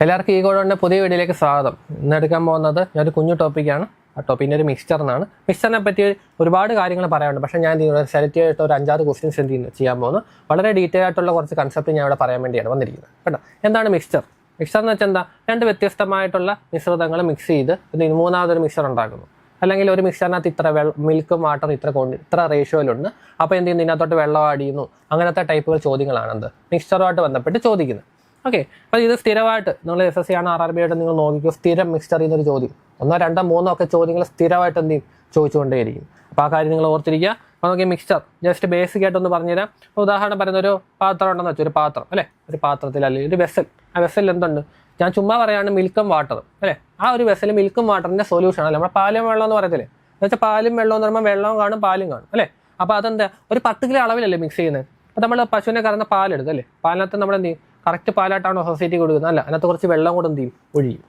എല്ലാവർക്കും ഈ കോഡോണിൻ്റെ പുതിയ വീഡിയോയിലേക്ക് സ്വാഗതം. ഇന്ന് എടുക്കാൻ പോകുന്നത് ഞാനൊരു കുഞ്ഞു ടോപ്പിക്കാണ്. ആ ടോപ്പിൻ്റെ ഒരു മിക്സ്ചർ എന്നാണ്. മിക്സ്ചറിനെ പറ്റി ഒരുപാട് കാര്യങ്ങൾ പറയാനുണ്ട്. പക്ഷേ ഞാൻ സെലക്ട് ചെയ്തിട്ട് ഒരു 5-6 ക്വസ്റ്റ്യൻസ് ചെയ്യാൻ പോകുന്നു. വളരെ ഡീറ്റെയിൽ ആയിട്ടുള്ള കുറച്ച് കൺസെപ്റ്റ് ഞാൻ ഇവിടെ പറയാൻ വേണ്ടിയാണ് വന്നിരിക്കുന്നത് കേട്ടോ. എന്താണ് മിക്സ്ചർ? മിക്സ്ചർ എന്ന് വെച്ചാൽ എന്താ? രണ്ട് വ്യത്യസ്തമായിട്ടുള്ള മിശ്രിതങ്ങൾ മിക്സ് ചെയ്ത് മൂന്നാമതൊരു മിക്സ്ചർ ഉണ്ടാക്കുന്നു. അല്ലെങ്കിൽ ഒരു മിക്സ്ചറിനകത്ത് ഇത്ര മിൽക്കും വാട്ടർ ഇത്ര റേഷ്യോയിലുണ്ട്. അപ്പോൾ എന്ത് ചെയ്യുന്നു? ഇതിനകത്തോട്ട് വെള്ളം ആഡ് ചെയ്യുന്നു. അങ്ങനത്തെ ടൈപ്പുകൾ ചോദ്യങ്ങളാണ് എന്ത് മിക്സ്ചറുമായിട്ട് ബന്ധപ്പെട്ട് ചോദിക്കുന്നത്. ഓക്കെ, അപ്പോൾ ഇത് സ്ഥിരമായിട്ട് നിങ്ങൾ SSC ആണ് RRB ആയിട്ട് നിങ്ങൾ നോക്കിക്കോ. സ്ഥിരം മിക്സ്ചർ ചെയ്യുന്നൊരു ചോദ്യം 1, 2, 3 ഒക്കെ ചോദ്യങ്ങൾ സ്ഥിരമായിട്ട് എന്ത് ചെയ്യും? ചോദിച്ചുകൊണ്ടേയിരിക്കും. അപ്പോൾ ആ കാര്യം നിങ്ങൾ ഓർത്തിരിക്കുക. അപ്പോൾ നോക്കി മിക്സ്ചർ ജസ്റ്റ് ബേസിക് ആയിട്ടൊന്ന് പറഞ്ഞുതരാം. ഉദാഹരണം പറയുന്ന ഒരു പാത്രം ഉണ്ടെന്ന് വെച്ചാൽ ഒരു പാത്രം അല്ലേ, ഒരു പാത്രത്തിൽ അല്ലെങ്കിൽ ഒരു വെസൽ. ആ വെസലിൽ എന്തുണ്ട്? ഞാൻ ചുമ്മാ പറയാണ് മിൽക്കും വാട്ടർ അല്ലേ. ആ ഒരു വെസൽ മിൽക്കും വാട്ടറിൻ്റെ സൊല്യൂഷൻ അല്ലേ. നമ്മുടെ പാലും വെള്ളം എന്ന് പറയത്തില്ലേ. എന്ന് വെച്ചാൽ പാലും വെള്ളം എന്ന് പറയുമ്പോൾ വെള്ളവും കാണും പാലും കാണും അല്ലേ. അപ്പോൾ അതെന്താ ഒരു 10 കിലോ അളവിലല്ലേ മിക്സ് ചെയ്യുന്നത്. അപ്പോൾ നമ്മൾ പശുവിനെ കറന്ന പാലെടുക്കും അല്ലേ. പാലിനകത്ത് നമ്മൾ എന്ത് ചെയ്യും? കറക്റ്റ് പാലായിട്ടാണോ സൊസൈറ്റി കൊടുക്കുന്നത്? അല്ല, അതിനകത്ത് കുറച്ച് വെള്ളം കൂടെ എന്ത് ചെയ്യും? ഒഴിയും.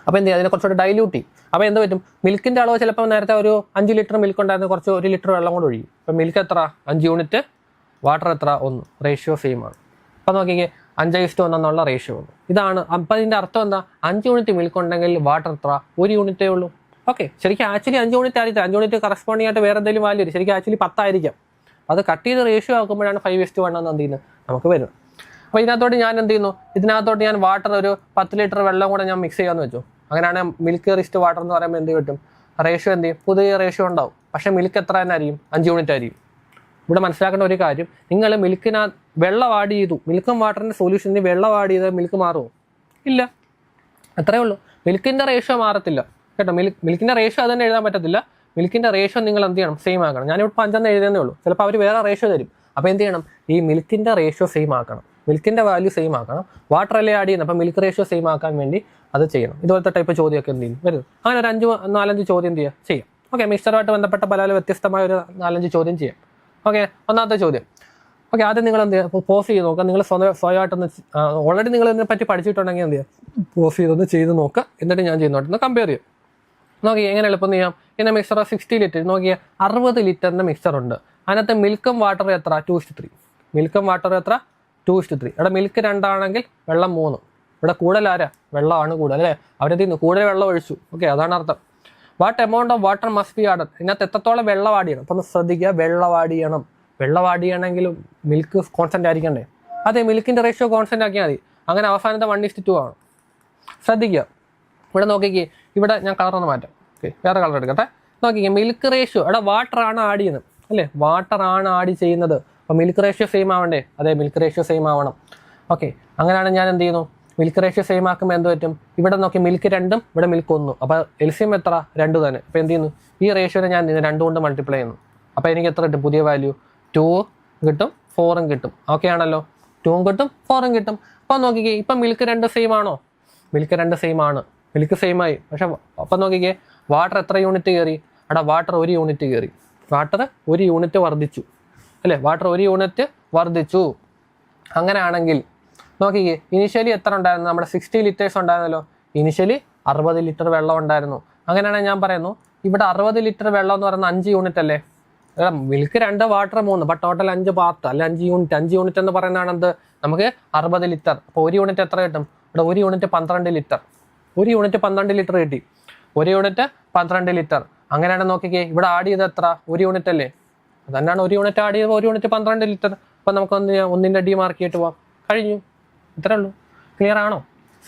അപ്പോൾ എന്ത് ചെയ്യും? അതിനെ കുറച്ചുകൂടെ ഡൈല്യൂട്ട് ചെയ്യും. അപ്പോൾ എന്ത് പറ്റും? മിൽക്കിൻ്റെ അളവ് ചിലപ്പോൾ നേരത്തെ ഒരു 5 ലിറ്റർ മിൽക്ക് ഉണ്ടായിരുന്ന കുറച്ച് 1 ലിറ്റർ വെള്ളം കൂടെ ഒഴിയും. അപ്പോൾ മിൽക്ക് എത്ര? 5 യൂണിറ്റ്, വാട്ടർ എത്ര? 1. റേഷ്യോ സെയിം ആണ്. അപ്പോൾ നോക്കിക്കേ 5:1 എന്നുള്ള റേഷ്യോ ഉണ്ട്. ഇതാണ്. അപ്പോൾ ഇതിൻ്റെ അർത്ഥം എന്താ? 5 യൂണിറ്റ് മിൽക്ക് ഉണ്ടെങ്കിൽ വാട്ടർ എത്ര? 1 യൂണിറ്റേ ഉള്ളൂ. ഓക്കെ, ശരിക്കും ആക്ച്വലി 5 യൂണിറ്റ് ആയിരിക്കും. 5 യൂണിറ്റ് കറസ്പോണ്ടിങ് ആയിട്ട് വേറെ എന്തെങ്കിലും വാല്യൂ വരും. ശരിക്കും ആക്ച്വലി 10 ആയിരിക്കാം. അത് കട്ട് ചെയ്ത് റേഷ്യോ ആക്കുമ്പോഴാണ് 5:1 എന്ന് എന്ത് ചെയ്യുന്നത് നമുക്ക് വരുന്നത്. അപ്പോൾ ഇതിനകത്തോട്ട് ഞാൻ എന്ത് ചെയ്യുന്നു? ഇതിനകത്തോട്ട് ഞാൻ വാട്ടർ ഒരു 10 ലിറ്റർ വെള്ളം കൂടെ ഞാൻ മിക്സ് ചെയ്യാമെന്ന് വെച്ചു. അങ്ങനെയാണെങ്കിൽ മിൽക്ക് റിസ്റ്റ് വാട്ടർ എന്ന് പറയുമ്പോൾ എന്ത് കിട്ടും? റേഷ്യോ എന്ത് ചെയ്യും? പുതിയ റേഷ്യോ ഉണ്ടാവും. പക്ഷേ മിൽക്ക് എത്ര തന്നെ ആയിരിക്കും? 5 യൂണിറ്റ് ആയിരിക്കും. ഇവിടെ മനസ്സിലാക്കേണ്ട ഒരു കാര്യം, നിങ്ങൾ മിൽക്കിനകത്ത് വെള്ളം ആഡ് ചെയ്തു, മിൽക്കും വാട്ടറിൻ്റെ സൊല്യൂഷനിൽ വെള്ളം ആഡ് ചെയ്താൽ മിൽക്ക് മാറുമോ? ഇല്ല, അത്രേ ഉള്ളൂ. മിൽക്കിൻ്റെ റേഷ്യോ മാറത്തില്ല കേട്ടോ. മിൽക്കിൻ്റെ റേഷ്യോ അത് തന്നെ എഴുതാൻ പറ്റത്തില്ല. മിൽക്കിൻ്റെ റേഷ്യോ നിങ്ങൾ എന്ത് ചെയ്യണം? സെയിം ആക്കണം. ഞാനിവിടെ 5 എഴുതുന്നേ ഉള്ളൂ. ചിലപ്പോൾ അവർ വേറെ റേഷ്യോ തരും. അപ്പോൾ എന്ത് ചെയ്യണം? ഈ മിൽക്കിൻ്റെ റേഷ്യോ സെയിം ആക്കണം. മിൽക്കിൻ്റെ വാല്യൂ സെയിം ആക്കണം. വാട്ടർ അല്ലേ ആഡ് ചെയ്യുന്നത്. അപ്പോൾ മിൽക്ക് റേഷ്യോ സെയിം ആക്കാൻ വേണ്ടി അത് ചെയ്യണം. ഇതുപോലത്തെ ടൈപ്പ് ചോദ്യമൊക്കെ എന്ത് ചെയ്യും? വരും. അങ്ങനെ ഒരു 4-5 ചോദ്യം എന്ത് ചെയ്യുക? ചെയ്യാം. ഓക്കെ, മിക്സ്ചറുമായിട്ട് ബന്ധപ്പെട്ട പല വ്യത്യസ്തമായ ഒരു 4-5 ചോദ്യം ചെയ്യാം. ഓക്കെ, ഒന്നാമത്തെ ചോദ്യം. ഓക്കെ, ആദ്യം നിങ്ങൾ എന്ത് ചെയ്യുക? പോസ് ചെയ്ത് നോക്കുക. നിങ്ങൾ സ്വയമായിട്ടൊന്ന് ഓൾറെഡി നിങ്ങൾ ഇതിനെ പറ്റി പഠിച്ചിട്ടുണ്ടെങ്കിൽ എന്ത് ചെയ്യുക? പോസ് ചെയ്തൊന്ന് ചെയ്ത് നോക്കുക. എന്നിട്ട് ഞാൻ ചെയ്യുന്നോട്ടൊന്ന് കമ്പയർ ചെയ്യും. നോക്കി എങ്ങനെ എളുപ്പം ചെയ്യാം. ഇന്ന മിക്സർ 60 ലിറ്റർ നോക്കിയാൽ 60 ലിറ്ററിൻ്റെ മിക്സർ ഉണ്ട്. അതിനകത്ത് മിൽക്കും വാട്ടർ എത്ര? 2:3. മിൽക്കും വാട്ടർ എത്ര? 2:3. ഇവിടെ മിൽക്ക് 2 ആണെങ്കിൽ വെള്ളം 3. ഇവിടെ കൂടുതൽ ആരാ? വെള്ളമാണ് കൂടുതൽ അല്ലേ. അവിടെ തീർന്നു, കൂടുതൽ വെള്ളം ഒഴിച്ചു. ഓക്കെ, അതാണ് അർത്ഥം. What amount of water must be added. ഇതിനകത്ത് എത്രത്തോളം വെള്ളം ആഡ് ചെയ്യണം? അപ്പം ഒന്ന് ശ്രദ്ധിക്കുക. വെള്ളം ആഡ് ചെയ്യണം. വെള്ളം ആഡ് ചെയ്യണമെങ്കിലും മിൽക്ക് കോൺസ്റ്റന്റ് ആയിരിക്കണ്ടേ? അതെ, മിൽക്കിൻ്റെ റേഷ്യോ കോൺസ്റ്റന്റ് ആക്കിയാൽ മതി. അങ്ങനെ അവസാനത്തെ 1:2 ആണ്. ശ്രദ്ധിക്കുക. ഇവിടെ നോക്കിക്കേ, ഇവിടെ ഞാൻ കളറൊന്ന് മാറ്റാം. ഓക്കെ, വേറെ കളർ എടുക്കട്ടെ. നോക്കിക്കേ, മിൽക്ക് റേഷ്യോ ഇവിടെ വാട്ടറാണ് ആഡ് ചെയ്യുന്നത് അല്ലേ. വാട്ടറാണ് ആഡ് ചെയ്യുന്നത്. അപ്പോൾ മിൽക്ക് റേഷ്യോ സെയിം ആവണ്ടേ? അതെ, മിൽക്ക് റേഷ്യോ സെയിം ആവണം. ഓക്കെ, അങ്ങനെയാണ് ഞാൻ എന്ത് ചെയ്യുന്നു? മിൽക്ക് റേഷ്യോ സെയിം ആക്കുമ്പോൾ എന്ത് പറ്റും? ഇവിടെ നോക്കി മിൽക്ക് 2, ഇവിടെ മിൽക്ക് 1. അപ്പോൾ LCM എത്ര? 2 തന്നെ. അപ്പോൾ എന്ത് ചെയ്യുന്നു? ഈ റേഷ്യോനെ ഞാൻ 2 കൊണ്ട് മൾട്ടിപ്ലൈ ചെയ്യുന്നു. അപ്പോൾ എനിക്ക് എത്ര കിട്ടും? പുതിയ വാല്യൂ 2 കിട്ടും, 4 കിട്ടും. ഓക്കെ ആണല്ലോ. 2 കിട്ടും, 4 കിട്ടും. അപ്പോൾ നോക്കിക്കേ, ഇപ്പം മിൽക്ക് 2 സെയിം ആണോ? മിൽക്ക് 2 സെയിം ആണ്. മിൽക്ക് സെയിം ആയി. പക്ഷേ അപ്പം നോക്കിക്കേ, വാട്ടർ എത്ര യൂണിറ്റ് കയറി? അവിടെ വാട്ടർ 1 യൂണിറ്റ് കയറി. വാട്ടർ 1 യൂണിറ്റ് വർദ്ധിച്ചു അല്ലേ. വാട്ടർ 1 യൂണിറ്റ് വർദ്ധിച്ചു. അങ്ങനെയാണെങ്കിൽ നോക്കിക്കേ, ഇനിഷ്യലി എത്ര ഉണ്ടായിരുന്നു? നമ്മുടെ 60 ലിറ്റേഴ്സ് ഉണ്ടായിരുന്നല്ലോ. ഇനിഷ്യലി 60 ലിറ്റർ വെള്ളം ഉണ്ടായിരുന്നു. അങ്ങനെയാണെങ്കിൽ ഞാൻ പറയുന്നു, ഇവിടെ 60 ലിറ്റർ വെള്ളം എന്ന് പറയുന്നത് 5 യൂണിറ്റ് അല്ലേ. Milk 2, water 3, but total 5 part അല്ലെ 5 യൂണിറ്റ്. 5 യൂണിറ്റ് എന്ന് പറയുന്നതാണ് എന്ത്? നമുക്ക് 60 ലിറ്റർ. അപ്പോൾ 1 യൂണിറ്റ് എത്ര കിട്ടും? ഇവിടെ 1 യൂണിറ്റ് 12 ലിറ്റർ. 1 യൂണിറ്റ് 12 ലിറ്റർ കിട്ടി. 1 യൂണിറ്റ് 12 ലിറ്റർ. അങ്ങനെയാണ് നോക്കിക്കേ, ഇവിടെ ആഡ് ചെയ്ത് എത്ര? 1 യൂണിറ്റ് അല്ലേ. അതന്നെയാണ് 1 യൂണിറ്റ് ആഡ് ചെയ്തപ്പോൾ 1 യൂണിറ്റ് 12 ലിറ്റർ. അപ്പോൾ നമുക്ക് 1ന്റെ D മാർക്ക് ചെയ്തിട്ട് പോവാം. കഴിഞ്ഞു. ഇത്രേ ഉള്ളൂ. ക്ലിയർ ആണോ?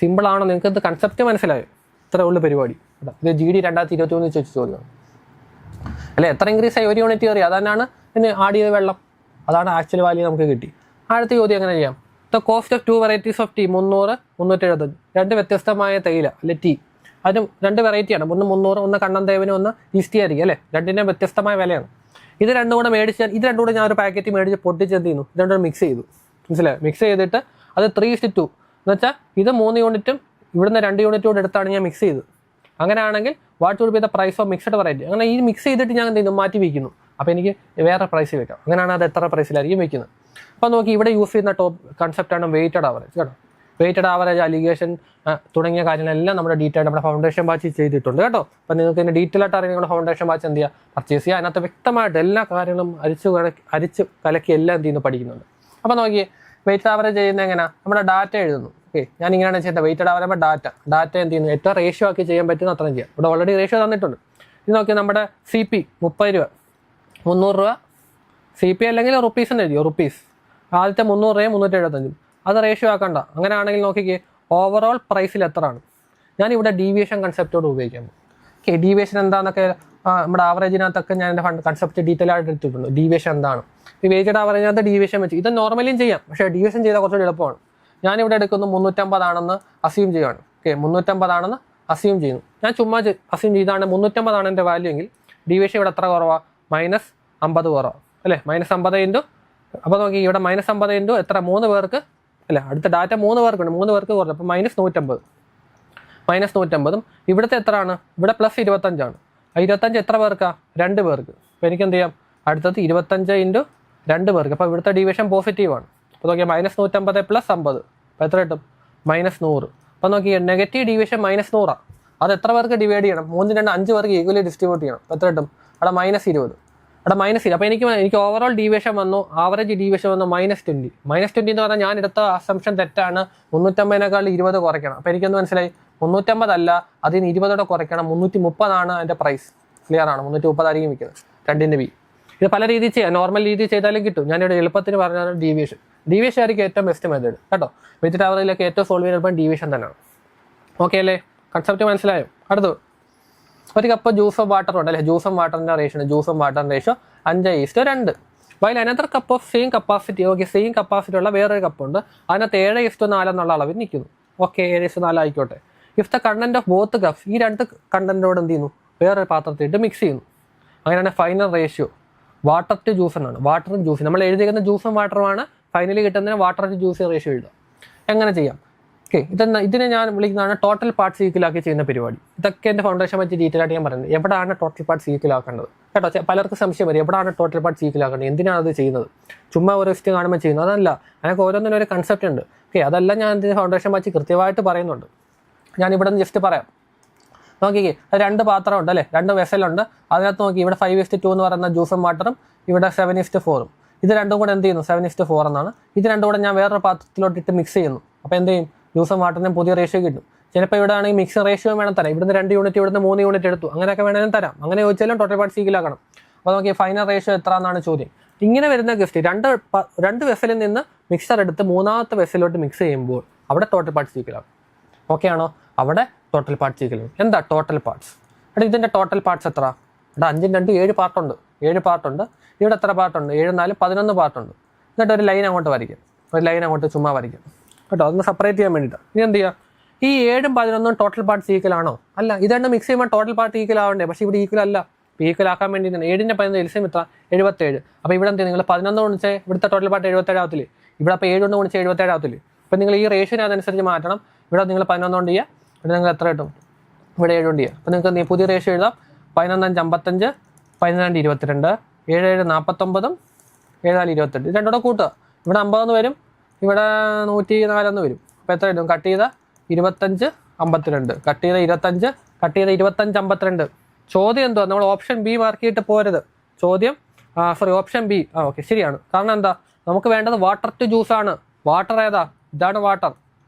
സിമ്പിൾ ആണോ? നിങ്ങൾക്ക് ഇത് കൺസെപ്റ്റ് മനസ്സിലായോ? ഇത്രേ ഉള്ളൂ പരിപാടി. ഇത് GD 2023 ചോദിച്ച ചോദ്യമാണ് അല്ലേ. എത്ര ഇൻക്രീസ് ആയി? 1 യൂണിറ്റ് കയറി. അതന്നെയാണ് ഇന്ന് ആഡ് ചെയ്ത വെള്ളം. അതാണ് ആക്ച്വൽ വാല്യൂ നമുക്ക് കിട്ടി. അടുത്ത ചോദ്യം എങ്ങനെ ചെയ്യാം? The cost of 2 varieties of tea 300, 375. 2 വ്യത്യസ്തമായ തേയില അല്ലെ ടീ. അതിന് 2 വെറൈറ്റിയാണ്. ഒന്ന് 300, ഒന്ന് കണ്ണൻ ദേവനും, ഒന്ന് ഈസ്റ്റ് ആയിരിക്കും അല്ലേ. 2ന്റെ വ്യത്യസ്തമായ വിലയാണ്. ഇത് 2 കൂടെ മേടിച്ചാൽ ഇത് 2 കൂടെ ഞാൻ ഒരു പാക്കറ്റ് മേടിച്ച് പൊട്ടിച്ച് എന്ത് ചെയ്യുന്നു? ഇത് 2 മിക്സ് ചെയ്തു. മനസ്സിലായോ? മിക്സ് ചെയ്തിട്ട് അത് 3:2 എന്ന് വെച്ചാൽ ഇത് 3 യൂണിറ്റും ഇവിടുന്ന് 2 യൂണിറ്റും കൂടെ എടുത്താണ് ഞാൻ മിക്സ് ചെയ്ത്. അങ്ങനെയാണെങ്കിൽ what would be the price of mixed variety. അങ്ങനെ ഈ മിക്സ് ചെയ്തിട്ട് ഞാൻ എന്ത് ചെയ്യുന്നു? മാറ്റി വയ്ക്കുന്നു. അപ്പോൾ എനിക്ക് വേറെ പ്രൈസ് വെക്കാം. അങ്ങനെയാണ് അത് എത്ര പ്രൈസിലായിരിക്കും വെക്കുന്നത്. അപ്പോൾ നോക്കി, ഇവിടെ യൂസ് ചെയ്യുന്ന കൺസെപ്റ്റാണ് വെയ്റ്റഡ് ആവറേജ് കേട്ടോ. വെയ്റ്റഡ് ആവറേജ്, അലിഗേഷൻ തുടങ്ങിയ കാര്യങ്ങളെല്ലാം നമ്മുടെ ഡീറ്റെയിൽ നമ്മുടെ ഫൗണ്ടേഷൻ ബാച്ച് ചെയ്തിട്ടുണ്ട് കേട്ടോ. അപ്പോൾ നിങ്ങൾക്ക് ഇതിൻ്റെ ഡീറ്റെയിൽ ആയിട്ട് അറിയാൻ നിങ്ങളുടെ ഫൗണ്ടേഷൻ ബാച്ച് എന്ത് ചെയ്യുക? പർച്ചേസ് ചെയ്യുക. അതിനകത്ത് വ്യക്തമായിട്ട് എല്ലാ കാര്യങ്ങളും അരിച്ച് കലക്കി എല്ലാം എന്ത് ചെയ്യുന്നു? പഠിക്കുന്നുണ്ട്. അപ്പോൾ നോക്കിയേ, വെയ്റ്റഡ് ആവറേജ് ചെയ്യുന്നത് എങ്ങനെയാണ്? നമ്മുടെ ഡാറ്റ എഴുതുന്നു. ഓക്കെ ഞാൻ ഇങ്ങനെയാണ് ചെയ്യുന്നത്. വെയിറ്റഡ് ആവുമ്പോൾ ഡാറ്റ എന്ത് ചെയ്യുന്നു, എത്ര റേഷ്യോ ആക്കി ചെയ്യാൻ പറ്റുന്ന അത്രയും ചെയ്യാം. ഇവിടെ ഓൾറെഡി റേഷ്യോ തന്നിട്ടുണ്ട്. ഇത് നോക്കിയാൽ നമ്മുടെ CP 30 രൂപ, 300 രൂപ CP അല്ലെങ്കിൽ റുപ്പീസ് എഴുതിയോ, റുപ്പീസ് ആദ്യത്തെ 300 രൂപയും 375. അത് റേഷ്യോ ആക്കണ്ട. അങ്ങനെയാണെങ്കിൽ നോക്കിക്കേ ഓവറോൾ പ്രൈസിൽ എത്രയാണ്. ഞാനിവിടെ ഡീവിയേഷൻ കൺസെപ്റ്റോട് ഉപയോഗിക്കാം. ഓക്കെ, ഡീവിയേഷൻ എന്താണെന്നൊക്കെ നമ്മുടെ ആവറേജിനകത്തൊക്കെ ഞാൻ എൻ്റെ കൺസെപ്റ്റ് ഡീറ്റെയിൽ ആയിട്ട് എടുത്തിട്ടുണ്ട്. ഡീവിയേഷൻ എന്താണ്, ഈ വെയിറ്റഡ് ആവറേജിനകത്ത് ഡീവിയേഷൻ വെച്ച് ഇത് നോർമലിയും ചെയ്യാം, പക്ഷേ ഡീവിയേഷൻ ചെയ്താൽ കുറച്ചുകൂടി എളുപ്പമാണ്. ഞാനിവിടെ എടുക്കുന്നു 350 ആണെന്ന് അസ്യൂം ചെയ്യുകയാണ്. ഓക്കെ, 350 ആണെന്ന് അസ്യൂം ചെയ്യുന്നു. ഞാൻ ചുമ്മാ അസ്യൂം ചെയ്താണ് 350 ആണ് എൻ്റെ വാല്യൂ എങ്കിൽ ഡീവിയേഷൻ ഇവിടെ എത്ര കുറവാണ്, -50 കുറവാണ് അല്ലേ. -50 ഇൻറ്റു, അപ്പോൾ നോക്കി ഇവിടെ -50 ഇൻറ്റു എത്ര, 3 പേർക്ക് അല്ലേ, അടുത്ത ഡാറ്റ 3 പേർക്കുണ്ട്, 3 പേർക്ക് കുറഞ്ഞു, അപ്പോൾ -150. -150 ഇവിടുത്തെ എത്രയാണ്, ഇവിടെ +25 ആണ്. 25 എത്ര പേർക്കാ, 2 പേർക്ക്. അപ്പോൾ എനിക്ക് എന്ത് ചെയ്യാം, അടുത്തത് 25 ഇൻറ്റു 2 പേർക്ക്. അപ്പോൾ ഇവിടുത്തെ ഡീവിയേഷൻ പോസിറ്റീവാണ്. അപ്പോൾ നോക്കിയാൽ -150 + 50 അപ്പോൾ എത്ര കിട്ടും, -100. അപ്പോൾ നോക്കിയാൽ നെഗറ്റീവ് ഡീവിയേഷൻ -100 അത് എത്ര പേർക്ക് ഡിവൈഡ് ചെയ്യണം, 3 2 5 പേർക്ക് ഈക്വലി ഡിസ്ട്രിബ്യൂട്ട് ചെയ്യണം. അപ്പോൾ എത്ര കിട്ടും, അവിടെ -20, അവിടെ -20. അപ്പോൾ എനിക്ക് ഓവറോൾ ഡീവിയേഷൻ വന്നു, ആവറേജ് ഡീവിയേഷൻ വന്നു -20. -20 എന്ന് പറഞ്ഞാൽ ഞാൻ എടുത്ത അസംഷൻ തെറ്റാണ്. 350 20 കുറയ്ക്കണം. അപ്പോൾ എനിക്കൊന്ന് മനസ്സിലായി, 350 അല്ല, അതിന് 20 കുറയ്ക്കണം. 330 ആണ് അതിൻ്റെ പ്രൈസ്. ക്ലിയർ ആണ്, 330 ആയിരിക്കും വിൽക്കുന്നത്. 2 B. ഇത് പല രീതിയിൽ ചെയ്യാം, നോർമൽ രീതി ചെയ്താലും കിട്ടും. ഞാനിവിടെ എളുപ്പത്തിന് പറഞ്ഞാൽ ഡീവിയേഷൻ ആയിരിക്കും ഏറ്റവും ബെസ്റ്റ് മെത്തേഡ് കേട്ടോ. വെയിറ്റഡ് ആവറേജിലൊക്കെ ഏറ്റവും സോൾവ് ചെയ്യുന്നത് ഡീവിയേഷൻ തന്നെയാണ്. ഓക്കെ അല്ലേ, കൺസെപ്റ്റ് മനസ്സിലായോ? അടുത്ത് ഒരു കപ്പ് ജ്യൂസും വാട്ടറും ഉണ്ട് അല്ലേ, ജ്യൂസും വാട്ടറിൻ്റെ റേഷ്യോ, ജ്യൂസും വാട്ടറിൻ്റെ ratio 5:2. While another cup of same capacity. Okay, same capacity ഉള്ള വേറൊരു കപ്പുണ്ട്, അതിനകത്ത് 7:4 എന്നുള്ള അളവിൽ നിൽക്കുന്നു. ഓക്കെ, 7:4 ആയിക്കോട്ടെ. If the content of both cups, ഈ 2 കണ്ടന്റോട് എന്ത് ചെയ്യുന്നു, വേറൊരു പാത്രത്തിലിട്ട് മിക്സ് ചെയ്യുന്നു. അങ്ങനെയാണ് final ratio water to juice എന്നാണ്. വാട്ടറും ജ്യൂസ് നമ്മൾ എഴുതിയിരിക്കുന്ന ജ്യൂസും വാട്ടറുമാണ്, ഫൈനലി കിട്ടുന്നതിന് വാട്ടർ ടു ജ്യൂസ് റേഷ്യോ എഴുതുക. എങ്ങനെ ചെയ്യാം? ഓക്കെ, ഇതിനെ ഞാൻ വിളിക്കുന്നതാണ് ടോട്ടൽ പാർട്സ് ഈക്വലാക്കി ചെയ്യുന്ന പരിപാടി. ഇതൊക്കെ എൻ്റെ ഫൗണ്ടേഷൻ വെച്ച് ഡീറ്റെയിൽ ആയിട്ട് ഞാൻ പറയുന്നത്. എവിടെയാണ് ടോട്ടൽ പാർട്സ് ഈക്വലാക്കേണ്ടത് കേട്ടോ. പലർക്കും സംശയം വരും, എവിടെയാണ് ടോട്ടൽ പാർട്സ് ഈക്വലാക്കേണ്ടത്, എന്തിനാണ് അത് ചെയ്യുന്നത്, ചുമ്മാ ഒരു ലിസ്റ്റ് കാണുമ്പോൾ ചെയ്യുന്നത് അതല്ല. അതിനൊക്കെ ഓരോന്നിനും ഒരു കൺസെപ്റ്റ് ഉണ്ട്. ഓക്കെ, അതെല്ലാം ഞാൻ ഇതിൻ്റെ ഫൗണ്ടേഷൻ വെച്ച് കൃത്യമായിട്ട് പറയുന്നുണ്ട്. ഞാൻ ഇവിടെ നിന്ന് ജസ്റ്റ് പറയാം. നോക്കിക്കേ, 2 പാത്രം ഉണ്ട് അല്ലേ, 2 വെസലുണ്ട്. അതിനകത്ത് നോക്കി ഇവിടെ 5:2 എന്ന് പറയുന്ന ജ്യൂസും വാട്ടറും, ഇവിടെ 7:4. ഇത് രണ്ടും കൂടെ എന്ത് ചെയ്യുന്നു, 7:4 എന്നാണ്. ഇത് രണ്ടും കൂടെ ഞാൻ വേറൊരു പാത്രത്തിലോട്ട് ഇട്ട് മിക്സ് ചെയ്യുന്നു. അപ്പോൾ എന്ത് ചെയ്യും, ജ്യൂസും വാട്ടറിനും പുതിയ റേഷ്യോ കിട്ടും. ചിലപ്പോൾ ഇവിടെ ആണെങ്കിൽ മിക്സ് റേഷ്യോ വേണം തരാം. ഇവിടുന്ന് 2 യൂണിറ്റ്, ഇവിടുന്ന് 3 യൂണിറ്റ് എടുത്തു, അങ്ങനെയൊക്കെ വേണമെങ്കിലും തരാം. അങ്ങനെ ചോദിച്ചാലും ടോട്ടൽ പാർട്സ് ഈക്വലാക്കണം. അപ്പോൾ നോക്കി ഫൈനൽ റേഷ്യോ എത്ര എന്നാണ് ചോദ്യം. ഇങ്ങനെ വരുന്ന ഗസ്റ്റ് 2 വെസലിൽ നിന്ന് മിക്സർ എടുത്ത് 3ാമത്തെ വെസലിലോട്ട് മിക്സ് ചെയ്യുമ്പോൾ അവിടെ ടോട്ടൽ പാർട്സ് ഈക്വലാകും. ഓക്കെ ആണോ? അവിടെ ടോട്ടൽ പാർട്സ് ഈക്വലാകും. എന്താ ടോട്ടൽ പാർട്സ്? അവിടെ ഇതിൻ്റെ ടോട്ടൽ പാർട്സ് എത്ര? ഇവിടെ 5 2 7 പാർട്ടുണ്ട്. 7 പാർട്ടുണ്ട്. ഇവിടെ എത്ര പാർട്ടുണ്ട്? 7 4 11 പാർട്ടുണ്ട്. എന്നിട്ട് ഒരു ലൈൻ അങ്ങോട്ട് വരയ്ക്കും, ഒരു ലൈൻ അങ്ങോട്ട് ചുമ്മാ വരയ്ക്കും കേട്ടോ, അതൊന്ന് സെപ്പറേറ്റ് ചെയ്യാൻ വേണ്ടിയിട്ടാണ്. ഇനി എന്ത് ചെയ്യുക, ഈ 7 11 ടോട്ടൽ പാർട്സ് ഈക്വൽ ആണോ? അല്ല. ഇത് രണ്ടും മിക്സ് ചെയ്യുമ്പോൾ ടോട്ടൽ പാർട്ട് ഈക്വൽ ആവണ്ടേ, പക്ഷേ ഇവിടെ ഈക്വൽ അല്ല. ഈക്വൽ ആക്കാൻ വേണ്ടി 7ന്റെ 11 എൽസിയം എത്ര? 77. അപ്പോൾ ഇവിടെ എന്ത് ചെയ്യും, നിങ്ങൾ 11 ഗുണിച്ച് ഇവിടുത്തെ ടോട്ടൽ പാർട്ട് 77 ആവത്തില്ലേ, ഇവിടെ അപ്പോൾ 7 കൊണ്ട് ഗുണിച്ച് 77 ആവത്തില്ലേ. അപ്പോൾ നിങ്ങൾ ഈ റേഷ്യോനെ അതനുസരിച്ച് മാറ്റണം. ഇവിടെ നിങ്ങൾ 11 കൊണ്ട് ചെയ്യുക, ഇവിടെ നിങ്ങൾ എത്ര കിട്ടും, ഇവിടെ 7 കൊണ്ട് ചെയ്യുക. അപ്പോൾ നിങ്ങൾക്ക് പുതിയ റേഷ്യോ എഴുതാം. 11 5 55, 12 22, 7 49, 7 28. ഇത് രണ്ടോടെ കൂട്ടുക. ഇവിടെ 50 വരും, ഇവിടെ 104 വരും. അപ്പോൾ എത്ര കിട്ടും? കട്ട് ചെയ്ത 25 52, കട്ട് ചെയ്ത 25, കട്ട് ചെയ്ത 25 52. ചോദ്യം എന്തുവാ, നമ്മൾ ഓപ്ഷൻ ബി മാർക്ക് ചെയ്തിട്ട് പോരുത്. ചോദ്യം ഓപ്ഷൻ ബി. ഓക്കെ, ശരിയാണ്. കാരണം എന്താ, നമുക്ക് വേണ്ടത് വാട്ടർ ടു ജ്യൂസ് ആണ്. വാട്ടർ ഏതാ? ഇതാണ് വാട്ടർ.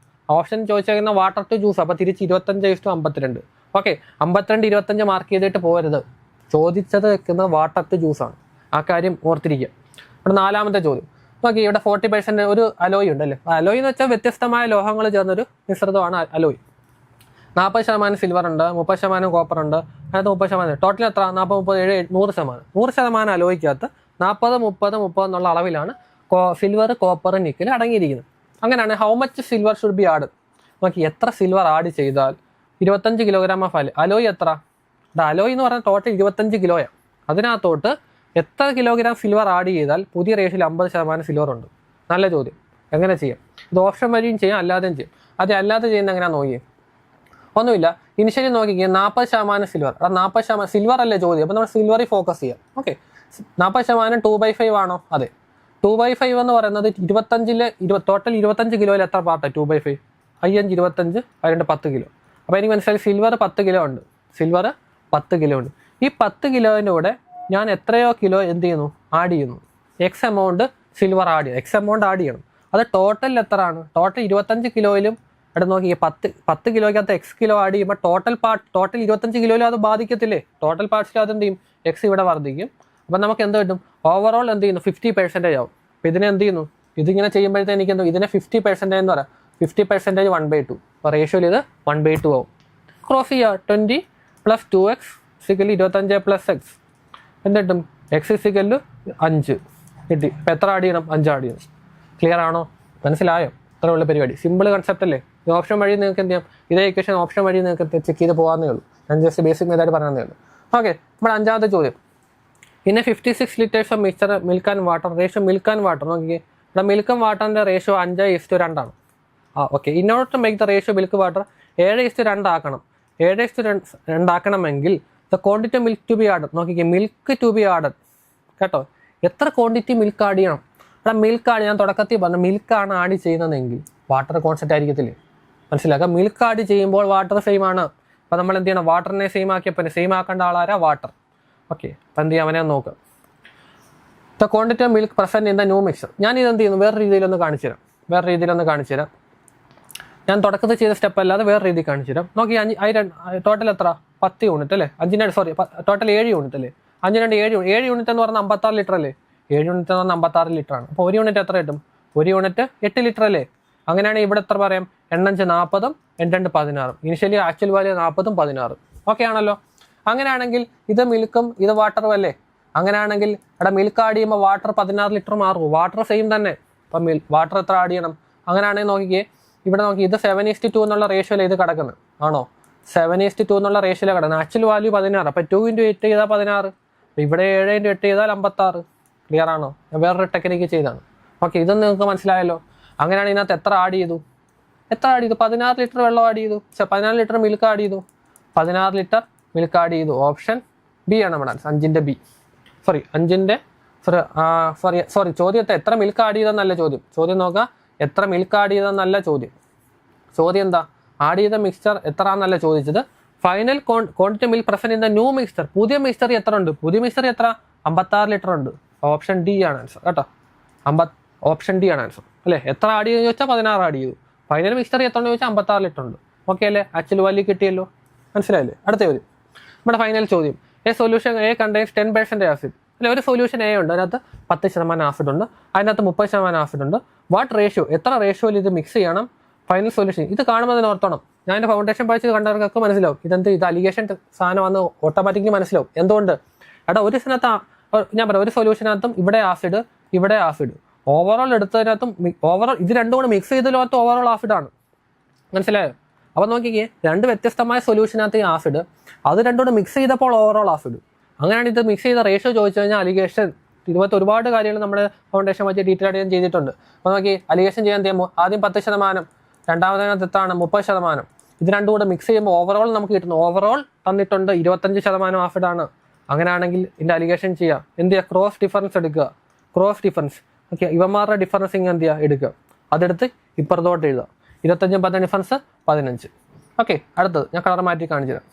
ഓപ്ഷൻ ചോദിച്ചേക്കുന്ന വാട്ടർ ടു ജ്യൂസ്. അപ്പോൾ തിരിച്ച് 25:52. ഓക്കെ, 52 25 മാർക്ക് ചെയ്തിട്ട് പോരുത്. ചോദിച്ചത് വെക്കുന്നത് വാട്ടർ ടു ജ്യൂസ് ആണ്. ആ കാര്യം ഓർത്തിരിക്കുക. ഇവിടെ 4ാമത്തെ ചോദ്യം നോക്കി. ഇവിടെ 40% ഒരു അലോയ് ഉണ്ടല്ലേ. അലോയ് എന്ന് വെച്ചാൽ വ്യത്യസ്തമായ ലോഹങ്ങൾ ചേർന്നൊരു മിശ്രിതമാണ് അലോയ്. 40% സിൽവർ ഉണ്ട്, 30% കോപ്പർ ഉണ്ട്, അതിനകത്ത് 30%. ടോട്ടൽ എത്ര? 40 37 100%. 100% അലോയ്ക്കകത്ത് 40 30 30 എന്നുള്ള അളവിലാണ് സിൽവർ കോപ്പർ നിക്കൽ അടങ്ങിയിരിക്കുന്നത്. അങ്ങനെയാണ് how much silver should be add. നോക്കി, എത്ര സിൽവർ ആഡ് ചെയ്താൽ 25 കിലോഗ്രാം ഓഫ് അലോയ് എത്ര? അലോയ് എന്ന് പറഞ്ഞാൽ ടോട്ടൽ 25 കിലോയാണ്. അതിനകത്തോട്ട് എത്ര കിലോഗ്രാം സിൽവർ ആഡ് ചെയ്താൽ പുതിയ റേഷ്യോയിൽ 50% സിൽവർ ഉണ്ട്? നല്ല ചോദ്യം. എങ്ങനെ ചെയ്യാം? ഇത് ഓപ്ഷൻ വഴിയും ചെയ്യാം, അല്ലാതെയും ചെയ്യാം. അത് അല്ലാതെ ചെയ്യുന്ന എങ്ങനെയാണെന്ന് നോക്കിയേ. ഒന്നുമില്ല, ഇനിഷ്യലി നോക്കിക്കേ 40% സിൽവർ. 40% സിൽവർ അല്ലേ ചോദ്യം, അപ്പോൾ നമ്മൾ സിൽവറിൽ ഫോക്കസ് ചെയ്യാം. ഓക്കെ, 40% 2/5 ആണോ? അതെ. 2/5 എന്ന് പറയുന്നത് 25 ടോട്ടൽ 25 കിലോയിൽ എത്ര പാർട്ടാണ്? 2/5 5 25 അതിൻ്റെ 10 കിലോ. അപ്പോൾ എനിക്ക് മനസ്സിലായി സിൽവർ 10 കിലോ ഉണ്ട്. സിൽവർ 10 കിലോ ഉണ്ട്. ഈ 10 കിലോൻ്റെ കൂടെ ഞാൻ എത്രയോ കിലോ എന്ത് ചെയ്യുന്നു? ആഡ് ചെയ്യുന്നു. എക്സ് എമൗണ്ട് സിൽവർ ആഡ് ചെയ്യണം. എക്സ് എമൗണ്ട് ആഡ് ചെയ്യണം. അത് ടോട്ടൽ എത്ര ആണ്? ടോട്ടൽ 25 കിലോയിലും അവിടെ നോക്കി 10 കിലോയ്ക്കകത്ത് എക്സ് കിലോ ആഡ് ചെയ്യുമ്പോൾ ടോട്ടൽ 25 കിലോയിലും അത് ബാധിക്കത്തില്ലേ? ടോട്ടൽ പാർട്സിലും അത് എന്ത് ചെയ്യും? എക്സ് ഇവിടെ വർദ്ധിക്കും. അപ്പം നമുക്ക് എന്ത് കിട്ടും? ഓവറോൾ എന്ത് ചെയ്യുന്നു? 50% ആവും. അപ്പം ഇതിനെ എന്ത് ചെയ്യുന്നു? ഇതിങ്ങനെ ചെയ്യുമ്പോഴത്തേക്ക് എനിക്ക് എന്തോ ഇതിനെ 50% എന്ന് പറയാം. 50% 1/2. അപ്പോൾ റേഷ്യോയിൽ ഇത് 1/2 ആവും. ക്രോസ് ചെയ്യുക. 20 + 2x = 25 + x. എന്ത് കിട്ടും? x = 5 കിട്ടി. അപ്പം എത്ര ആഡ് ചെയ്യണം? 5 ആഡ് ചെയ്യണം. ക്ലിയർ ആണോ? മനസ്സിലായോ? ഇത്ര ഉള്ള പരിപാടി. സിമ്പിൾ കൺസെപ്റ്റ് അല്ലേ? ഈ ഓപ്ഷൻ വഴി നിങ്ങൾക്ക് എന്ത് ചെയ്യാം? ഇതേ ഇക്വേഷൻ ഓപ്ഷൻ വഴി നിങ്ങൾക്ക് ചെക്ക് ചെയ്ത് പോകാവുന്നേ ഉള്ളൂ. ഞാൻ ജസ്റ്റ് ബേസിക് മെത്തേഡ് പറയുന്നേ ഉള്ളൂ. ഓക്കെ, നമ്മുടെ 5ാമത്തെ ചോദ്യം. പിന്നെ 56 liters of mixture milk and water. Ratio milk and water നോക്കിയേ. ഇവിടെ മിൽക്ക് ആൻഡ് വാട്ടറിൻ്റെ റേഷ്യോ 5:2 ആണ്. Okay, in order to make the ratio milk water 7:2 ആക്കണം. 7:2 ആക്കണമെങ്കിൽ the quantity milk to be added. നോക്കിക്കേ, മിൽക്ക് ടു ബി ആഡഡ് കേട്ടോ. എത്ര quantity milk add ചെയ്യണം? ഇവിടെ മിൽക്കാണ് ഞാൻ തുടക്കത്തിൽ പറഞ്ഞു. മിൽക്കാണ് ആഡ് ചെയ്യുന്നതെങ്കിൽ വാട്ടർ കോൺസെപ്റ്റ് ആയിരിക്കത്തില്ലേ? മനസ്സിലാക്കുക. മിൽക്ക് ആഡ് ചെയ്യുമ്പോൾ വാട്ടർ സെയിം ആണ്. അപ്പോൾ നമ്മൾ എന്ത് ചെയ്യണം? വാട്ടറിനെ സെയിം ആക്കിയപ്പോൾ സെയിം ആക്കേണ്ട ആളാരാ? വാട്ടർ. ഓക്കെ, അപ്പം എന്ത് ചെയ്യാം? അവനെ നോക്കുക. The quantity of milk present in the new mixer. ഞാൻ ഇതെന്ത് ചെയ്യുന്നു? വേറെ രീതിയിലൊന്ന് കാണിച്ചു തരാം. ഞാൻ തുടക്കത്തിൽ ചെയ്ത സ്റ്റെപ്പ് അല്ലാതെ വേറെ രീതിയിൽ കാണിച്ചു തരാം. നോക്കി, ടോട്ടൽ എത്ര? 10 യൂണിറ്റ് അല്ലേ? ടോട്ടൽ 7 യൂണിറ്റ് അല്ലേ? 5 2 7 യൂണിറ്റ് എന്ന് പറഞ്ഞാൽ 56 ലിറ്റർ അല്ലേ? 7 യൂണിറ്റ് എന്ന് പറഞ്ഞാൽ 56 ലിറ്റർ ആണ്. അപ്പോൾ 1 യൂണിറ്റ് എത്ര കിട്ടും? 1 യൂണിറ്റ് 8 ലിറ്റർ അല്ലേ? അങ്ങനെയാണെങ്കിൽ ഇവിടെ എത്ര പറയാം? 8 5 40, 8 2 16. Initially actual value 40 16. ഓക്കെ ആണല്ലോ? അങ്ങനെയാണെങ്കിൽ ഇത് മിൽക്കും ഇത് വാട്ടറും അല്ലേ? അങ്ങനെയാണെങ്കിൽ ഇവിടെ മിൽക്ക് ആഡ് ചെയ്യുമ്പോൾ വാട്ടർ 16 ലിറ്റർ മാറും. വാട്ടർ സെയിം തന്നെ. അപ്പം വാട്ടർ എത്ര ആഡ് ചെയ്യണം? അങ്ങനെയാണെങ്കിൽ നോക്കിക്കേ, ഇവിടെ നോക്കി, ഇത് 7:2 എന്നുള്ള റേഷ്യോയിൽ ഇത് കിടക്കുന്നത് ആണോ? 7:2 എന്നുള്ള റേഷ്യോയിൽ കിടക്കുന്നത്. Actual value 16. അപ്പം 2 × 8 ചെയ്താൽ 16. ഇവിടെ 7 × 8 ചെയ്താൽ 56. ക്ലിയർ ആണോ? വേറൊരു ടെക്നിക്ക് ചെയ്താണ്. ഓക്കെ, ഇതൊന്നും നിങ്ങൾക്ക് മനസ്സിലായല്ലോ. അങ്ങനെയാണ് ഇതിനകത്ത് എത്ര ആഡ് ചെയ്തു? 16 ലിറ്റർ വെള്ളം ആഡ് ചെയ്തു. 14 ലിറ്റർ മിൽക്ക് ആഡ് ചെയ്തു. 16 ലിറ്റർ മിൽക്ക് ആഡ് ചെയ്തു. ഓപ്ഷൻ ബി ആണ് നമ്മുടെ 5ന്റെ ബി. ചോദ്യത്തെ എത്ര മിൽക്ക് ആഡ് ചെയ്തെന്നല്ല ചോദ്യം. ചോദ്യം നോക്കുക, എത്ര മിൽക്ക് ആഡ് ചെയ്തെന്നല്ല ചോദ്യം. ചോദ്യം എന്താ? ആഡ് ചെയ്ത മിക്സ്ചർ എത്ര എന്നല്ല ചോദിച്ചത്. Final quantity milk present in the new mixture. പുതിയ മിക്സ്ചർ എത്ര ഉണ്ട്? പുതിയ മിക്സ്ചർ എത്ര? 56 ലിറ്റർ ഉണ്ട്. ഓപ്ഷൻ ഡി ആണ് ആൻസർ കേട്ടോ. ഓപ്ഷൻ ഡി ആണ് ആൻസർ അല്ലേ? എത്ര ആഡ് ചെയ്തെന്ന് ചോദിച്ചാൽ 16 ആഡ് ചെയ്തു. ഫൈനൽ മിക്സ്ചർ എത്ര എന്ന് ചോദിച്ചാൽ 56 ലിറ്റർ ഉണ്ട്. ഓക്കെ അല്ലേ? ആക്ച്വൽ വാല്യൂ കിട്ടിയല്ലോ. മനസ്സിലായില്ലേ? അടുത്ത ചോദ്യം, നമ്മുടെ ഫൈനൽ ചോദ്യം. A solution A contains 10% acid. അല്ലെ, ഒരു സൊല്യൂഷൻ എ ഉണ്ട്, അതിനകത്ത് 10% ആസിഡ് ഉണ്ട്, അതിനകത്ത് 30% ആസിഡ് ഉണ്ട്. What ratio? എത്ര റേഷ്യോയിൽ ഇത് മിക്സ് ചെയ്യണം? Final solution. ഇത് കാണുമ്പോൾ തന്നെ ഓർത്തണം. ഞാൻ എൻ്റെ ഫൗണ്ടേഷൻ പഠിച്ച് കണ്ടവർക്കൊക്കെ മനസ്സിലാവും ഇത് അലിഗേഷൻ സാധനം വന്ന് ഓട്ടോമാറ്റിക്കലി മനസ്സിലാവും. എന്തുകൊണ്ട്? എടാ, ഒരു സ്ഥലത്ത് ഞാൻ പറയാം, ഒരു സൊല്യൂഷനകത്തും ഇവിടെ ആസിഡ് ഓവറോൾ എടുത്തതിനകത്തും ഇത് രണ്ടും കൂടെ മിക്സ് ചെയ്തതിനകത്ത് ഓവറോൾ ആസിഡാണ്. മനസ്സിലായോ? അപ്പം നോക്കിക്കേ, 2 വ്യത്യസ്തമായ സൊല്യൂഷനകത്ത് ഈ ആസിഡ്, അത് രണ്ടും കൂടെ മിക്സ് ചെയ്തപ്പോൾ ഓവറോൾ ആസിഡ്. അങ്ങനെയാണ് ഇത് മിക്സ് ചെയ്ത റേഷ്യോ ചോദിച്ചു കഴിഞ്ഞാൽ അലിഗേഷൻ ഇതുപോലത്തെ ഒരുപാട് കാര്യങ്ങൾ നമ്മുടെ ഫൗണ്ടേഷൻ വെച്ച് ഡീറ്റെയിൽ ആയിട്ട് ഞാൻ ചെയ്തിട്ടുണ്ട്. അപ്പോൾ നോക്കി, അലിഗേഷൻ ചെയ്യാൻ ചെയ്യുമ്പോൾ ആദ്യം 10%, രണ്ടാമതിനകത്ത് എത്താണ്? 30%. ഇത് രണ്ടും കൂടെ മിക്സ് ചെയ്യുമ്പോൾ ഓവറോൾ നമുക്ക് കിട്ടുന്നു. ഓവറോൾ തന്നിട്ടുണ്ട് 25% ആസിഡാണ്. അങ്ങനെയാണെങ്കിൽ ഇതിൻ്റെ അലിഗേഷൻ ചെയ്യുക. എന്ത് ചെയ്യുക? ക്രോസ് ഡിഫറൻസ് എടുക്കുക. Cross difference. ഓക്കെ, ഇവന്മാരുടെ ഡിഫറൻസ് ഇങ്ങനെ എന്ത് ചെയ്യുക? എടുക്കുക. അതെടുത്ത് ഇപ്പുറത്തോട്ട് എഴുതുക. 25 10 ഡിഫറൻസ് 15. ഓക്കെ, അടുത്തത് ഞാൻ കളർ മാറ്റി കാണിച്ചു തരാം.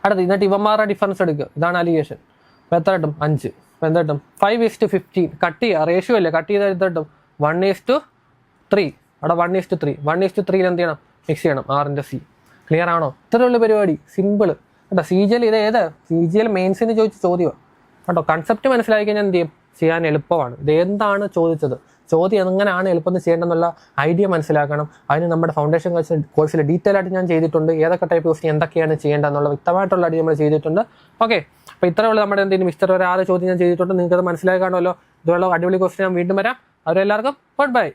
അടുത്ത് എന്നിട്ട് ഇവന്മാരുടെ ഡിഫറൻസ് എടുക്കുക. ഇതാണ് അലിഗേഷൻ. അപ്പോൾ എത്ര കിട്ടും? 5. അപ്പോൾ എന്താ കിട്ടും? 5:15. കട്ട് ചെയ്യുക. റേഷ്യോ അല്ലേ? കട്ട് ചെയ്താൽ എത്ര കിട്ടും? 1:3. അവിടെ 1:3. 1:3 എന്ത് ചെയ്യണം? മിക്സ് ചെയ്യണം. R × C. ക്ലിയർ ആണോ? ഇത്രയുള്ള പരിപാടി. സിമ്പിൾ കേട്ടോ. CGL ഇത് ഏത്? CGL മെയിൻസിന് ചോദിച്ച ചോദ്യമാണ് കേട്ടോ. കൺസെപ്റ്റ് മനസ്സിലാക്കി കഴിഞ്ഞാൽ എന്ത് ചെയ്യും? ചെയ്യാൻ എളുപ്പമാണ്. ഇത് എന്താണ് ചോദിച്ചത്, ചോദ്യം എങ്ങനെയാണ് എളുപ്പം ചെയ്യേണ്ടതെന്നുള്ള ഐഡിയ മനസ്സിലാക്കണം. അതിന് നമ്മുടെ ഫൗണ്ടേഷൻ കോഴ്സിൽ ഡീറ്റെയിൽ ആയിട്ട് ഞാൻ ചെയ്തിട്ടുണ്ട്. ഏതൊക്കെ ടൈപ്പ് ക്വസ്റ്റ്യൻ എന്തൊക്കെയാണ് ചെയ്യേണ്ടതെന്നുള്ള വ്യക്തമായിട്ടുള്ള ഐഡിയ നമ്മൾ ചെയ്തിട്ടുണ്ട്. ഓക്കെ, അപ്പോൾ ഇത്രയുള്ള നമ്മുടെ എന്തെങ്കിലും മിസ്റ്റർ ഒരു 6 ചോദ്യം ഞാൻ ചെയ്തിട്ടുണ്ട്. നിങ്ങൾക്ക് അത് മനസ്സിലായി കാണുമല്ലോ. ഇതുള്ള അടിപൊളി ക്വസ്റ്റ്യൻ ഞാൻ വീണ്ടും വരാം. അവരെല്ലാവർക്കും ഗുഡ് ബൈ.